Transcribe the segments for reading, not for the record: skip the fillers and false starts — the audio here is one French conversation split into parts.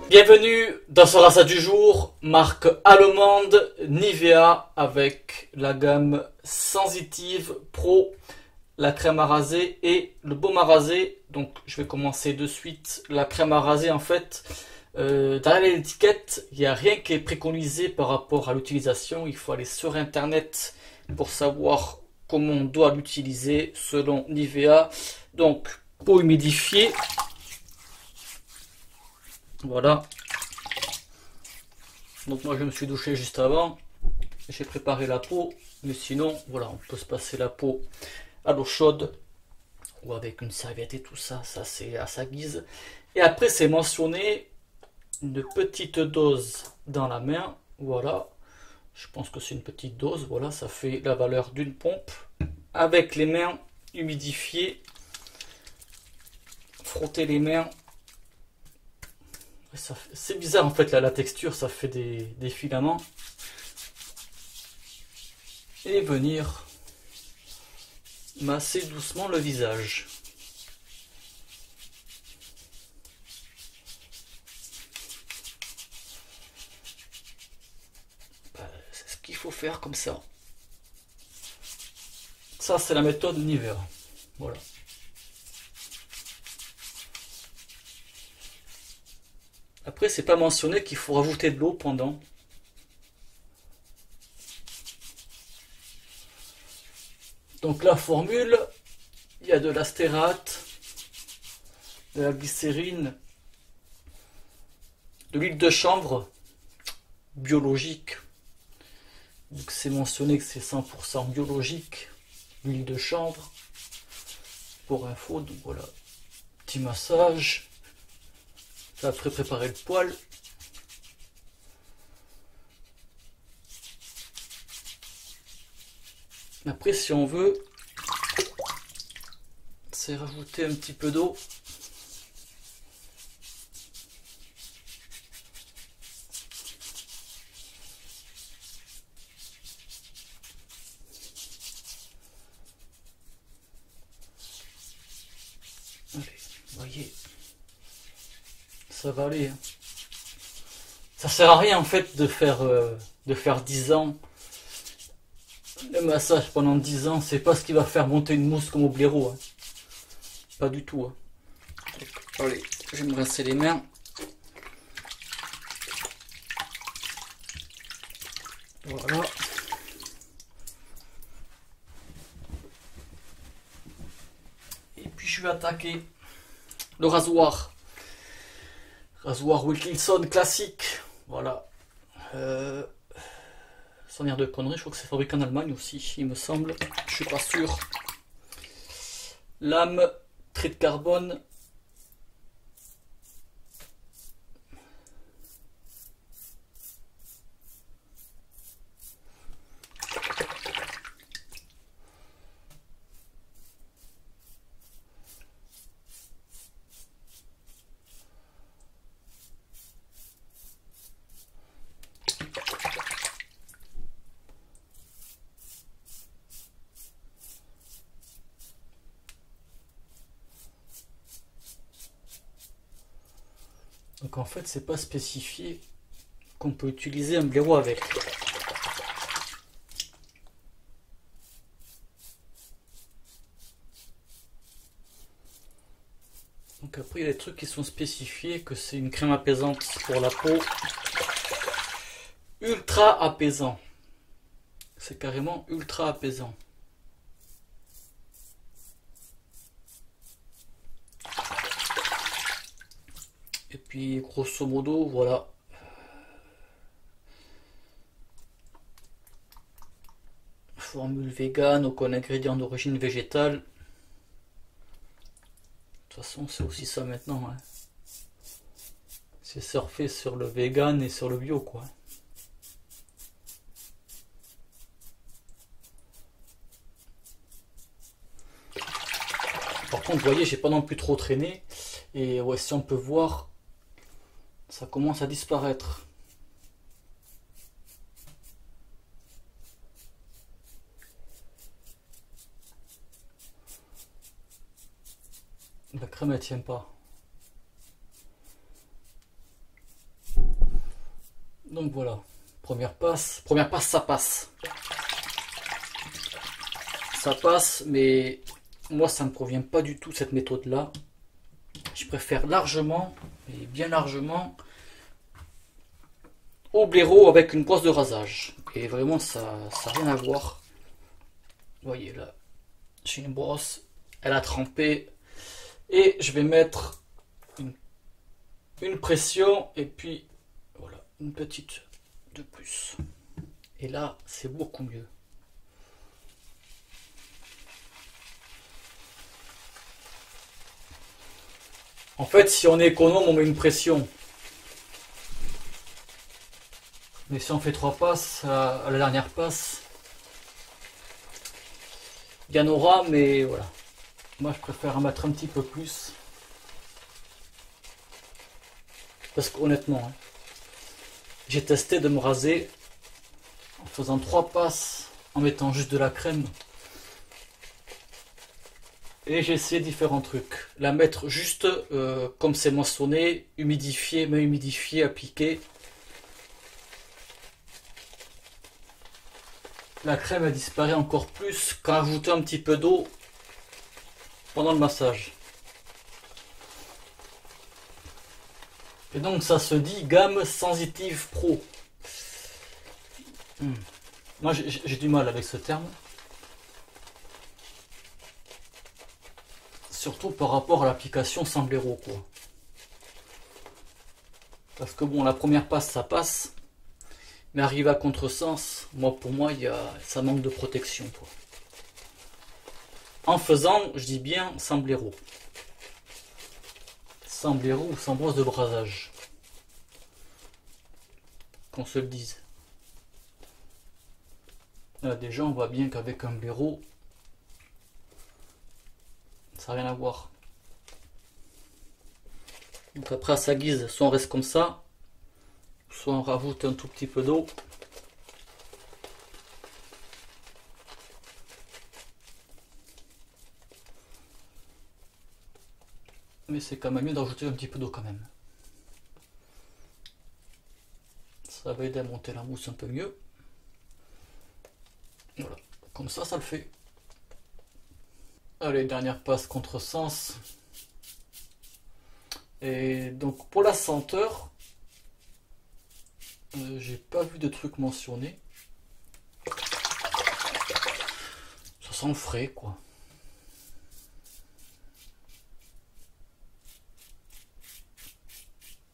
Bienvenue dans ce rachat du jour, marque allemande Nivea avec la gamme Sensitive Pro, la crème à raser et le baume à raser. Donc je vais commencer de suite. La crème à raser en fait, derrière l'étiquette, il n'y a rien qui est préconisé par rapport à l'utilisation. Il faut aller sur internet pour savoir comment on doit l'utiliser selon Nivea. Donc peau humidifiée. Voilà. Donc moi je me suis douché juste avant. J'ai préparé la peau. Mais sinon, voilà, on peut se passer la peau à l'eau chaude. Ou avec une serviette et tout ça. Ça c'est à sa guise. Et après c'est mentionné une petite dose dans la main. Voilà. Je pense que c'est une petite dose. Voilà, ça fait la valeur d'une pompe. Avec les mains humidifiées. Frotter les mains. C'est bizarre en fait là, la texture, ça fait des filaments. Et venir masser doucement le visage. C'est ce qu'il faut faire comme ça. Ça c'est la méthode Nivea. Voilà. Après, c'est pas mentionné qu'il faut rajouter de l'eau pendant. Donc la formule, il y a de l'astérate, de la glycérine, de l'huile de chanvre biologique. Donc c'est mentionné que c'est 100% biologique, l'huile de chanvre. Pour info, donc voilà, petit massage. Après préparer le poil. Après si on veut, c'est rajouter un petit peu d'eau. Allez, vous voyez, ça va aller. Hein. Ça sert à rien en fait de faire 10 ans. Le massage pendant 10 ans, c'est pas ce qui va faire monter une mousse comme au blaireau. Hein. Pas du tout. Hein. Allez, je vais me rincer les mains. Voilà. Et puis je vais attaquer le rasoir. Rasoir Wilkinson classique. Voilà. Sans dire de conneries, je crois que c'est fabriqué en Allemagne aussi, il me semble. Je suis pas sûr. Lame, trait de carbone. Donc en fait, c'est pas spécifié qu'on peut utiliser un blaireau avec. Donc après, il y a des trucs qui sont spécifiés, que c'est une crème apaisante pour la peau. Ultra apaisant. C'est carrément ultra apaisant. Et puis, grosso modo, voilà. Formule vegan, aucun ingrédient d'origine végétale. De toute façon, c'est aussi ça maintenant. Hein. C'est surfer sur le vegan et sur le bio, quoi. Par contre, vous voyez, j'ai pas non plus trop traîné. Et ouais, si on peut voir, ça commence à disparaître. La crème elle tient pas. Donc voilà, première passe, ça passe. Ça passe, mais moi ça me convient pas du tout cette méthode là. Je préfère largement, et bien largement, au blaireau avec une brosse de rasage. Et vraiment ça n'a rien à voir. Vous voyez là, j'ai une brosse, elle a trempé. Et je vais mettre une pression et puis voilà, une petite de plus. Et là, c'est beaucoup mieux. En fait, si on est économe, on met une pression. Mais si on fait 3 passes, à la dernière passe, il y en aura, mais voilà. Moi, je préfère en mettre un petit peu plus. Parce qu'honnêtement, hein, j'ai testé de me raser en faisant 3 passes, en mettant juste de la crème. Et j'ai essayé différents trucs. La mettre juste comme c'est moissonné, humidifié, main humidifiée, appliquée. La crème elle disparaît encore plus quand ajouter un petit peu d'eau pendant le massage. Et donc ça se dit gamme Sensitive Pro. Moi j'ai du mal avec ce terme. Surtout par rapport à l'application sans blaireau quoi. Parce que bon la première passe ça passe. Mais arrivé à contresens, pour moi ça manque de protection quoi. En faisant, je dis bien sans blaireau. Sans blaireau ou sans brosse de brasage. Qu'on se le dise. Là déjà on voit bien qu'avec un blaireau, ça n'a rien à voir. Donc après à sa guise, soit on reste comme ça, soit on rajoute un tout petit peu d'eau. Mais c'est quand même mieux d'ajouter un petit peu d'eau quand même. Ça va aider à monter la mousse un peu mieux. Voilà, comme ça le fait. Allez, dernière passe contresens. Et donc pour la senteur, j'ai pas vu de trucs mentionnés. Ça sent le frais quoi.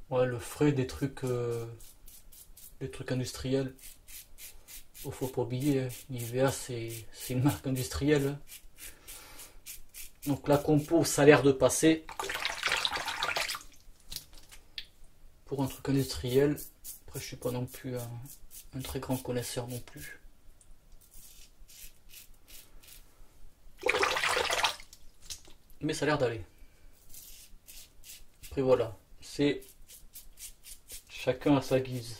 Ouais, le frais des trucs industriels. Faut pas oublier, Nivea c'est une marque industrielle. Donc la compo ça a l'air de passer. Pour un truc industriel. Après je suis pas non plus un très grand connaisseur non plus. Mais ça a l'air d'aller. Après voilà, c'est chacun à sa guise.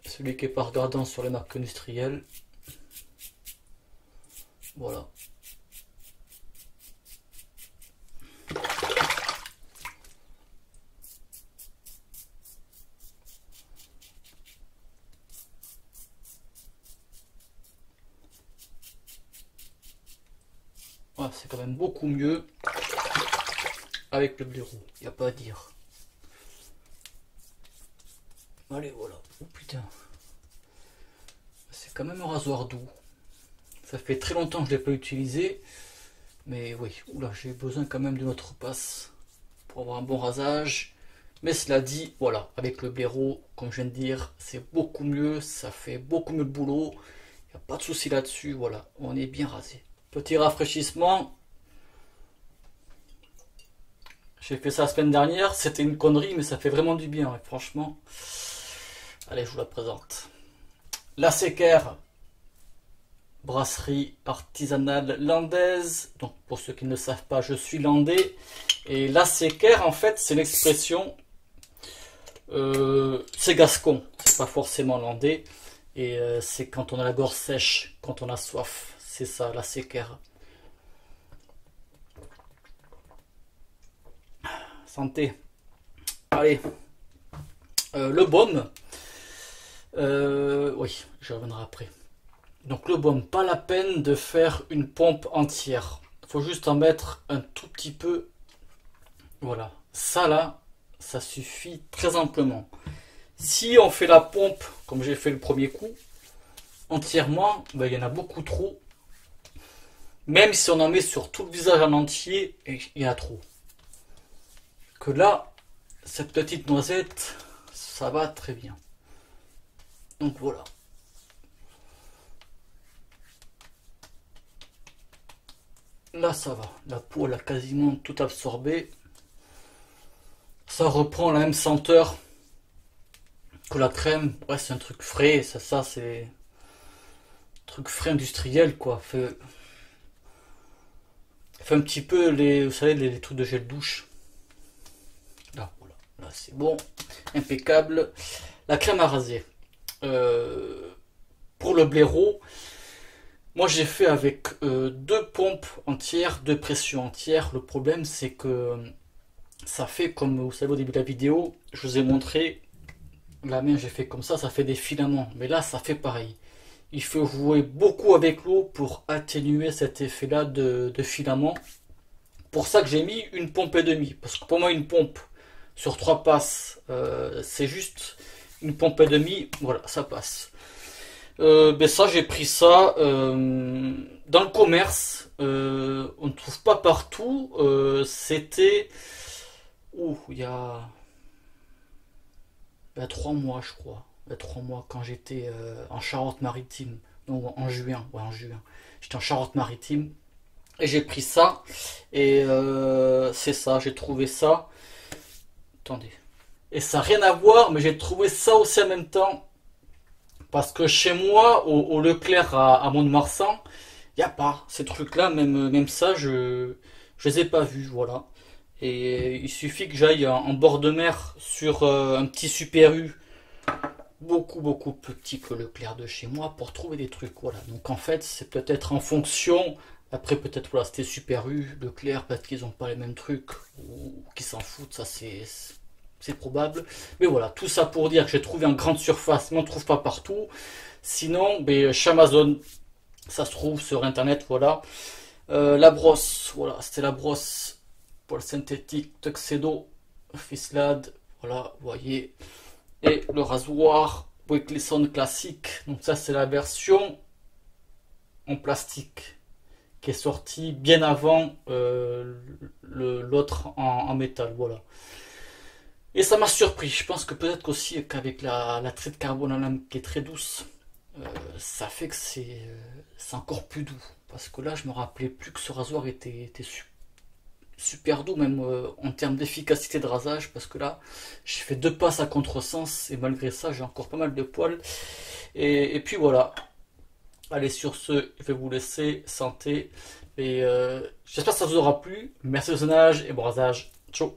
Celui qui est pas regardant sur les marques industrielles. Voilà. Ouais, c'est quand même beaucoup mieux avec le blaireau, il n'y a pas à dire. Allez, voilà. Oh putain. C'est quand même un rasoir doux. Ça fait très longtemps que je ne l'ai pas utilisé. Mais oui, oula, j'ai besoin quand même d'une autre passe pour avoir un bon rasage. Mais cela dit, voilà, avec le blaireau, comme je viens de dire, c'est beaucoup mieux. Ça fait beaucoup mieux le boulot. Il n'y a pas de souci là-dessus. Voilà, on est bien rasé. Petit rafraîchissement. J'ai fait ça la semaine dernière. C'était une connerie, mais ça fait vraiment du bien, ouais, franchement. Allez, je vous la présente. La Séquère, brasserie artisanale landaise. Donc pour ceux qui ne le savent pas, je suis landais. Et la Séquère, en fait, c'est l'expression, c'est gascon, c'est pas forcément landais. Et c'est quand on a la gorge sèche, quand on a soif. C'est ça, la Séquère. Santé. Allez, Le baume, oui, je reviendrai après. Donc le baume, pas la peine de faire une pompe entière. Il faut juste en mettre un tout petit peu. Voilà. Ça là, ça suffit très amplement. Si on fait la pompe, comme j'ai fait le premier coup, entièrement, ben, il y en a beaucoup trop. Même si on en met sur tout le visage en entier, il y en a trop. Que là, cette petite noisette, ça va très bien. Donc voilà. Là ça va, la peau elle a quasiment tout absorbé. Ça reprend la même senteur que la crème. Ouais, c'est un truc frais, ça c'est un truc frais industriel quoi. Fait un petit peu les, vous savez, les trucs de gel douche. Là, voilà, là c'est bon, impeccable. La crème à raser. Pour le blaireau, moi j'ai fait avec deux pompes entières, deux pressions entières. Le problème c'est que ça fait comme vous savez au début de la vidéo, je vous ai montré, la main j'ai fait comme ça fait des filaments. Mais là ça fait pareil. Il faut jouer beaucoup avec l'eau pour atténuer cet effet là de filament. Pour ça que j'ai mis une pompe et demie. Parce que pour moi une pompe sur trois passes, c'est juste une pompe et demie, voilà, ça passe. Ben ça, j'ai pris ça dans le commerce. On ne trouve pas partout. C'était il y a 3 mois, je crois. Il y a 3 mois quand j'étais en Charente-Maritime. Non, en juin. Ouais, en juin. J'étais en Charente-Maritime et j'ai pris ça. Et c'est ça, j'ai trouvé ça. Attendez. Et ça n'a rien à voir, mais j'ai trouvé ça aussi en même temps. Parce que chez moi, au Leclerc à Mont-de-Marsan, il n'y a pas ces trucs-là, même ça, je les ai pas vus, voilà. Et il suffit que j'aille en bord de mer sur un petit Super U, beaucoup plus petit que Leclerc de chez moi, pour trouver des trucs, voilà. Donc en fait, c'est peut-être en fonction, après peut-être, voilà, c'était Super U, Leclerc, peut-être qu'ils n'ont pas les mêmes trucs, ou qu'ils s'en foutent, ça c'est probable. Mais voilà, tout ça pour dire que j'ai trouvé en grande surface, mais on ne trouve pas partout. Sinon, ben, chez Amazon, ça se trouve sur internet, voilà. La brosse, voilà, c'était la brosse pour le synthétique Tuxedo Fislade, voilà, vous voyez. Et le rasoir Wicklison classique, donc ça c'est la version en plastique qui est sortie bien avant l'autre en métal, voilà. Et ça m'a surpris. Je pense que peut-être qu'aussi qu'avec la trait de carbone à lame qui est très douce, ça fait que c'est encore plus doux. Parce que là, je me rappelais plus que ce rasoir était super doux, même en termes d'efficacité de rasage. Parce que là, j'ai fait 2 passes à contresens et malgré ça, j'ai encore pas mal de poils. Et puis voilà. Allez, sur ce, je vais vous laisser. Santé. Et j'espère que ça vous aura plu. Merci de visionnage et bon rasage. Ciao.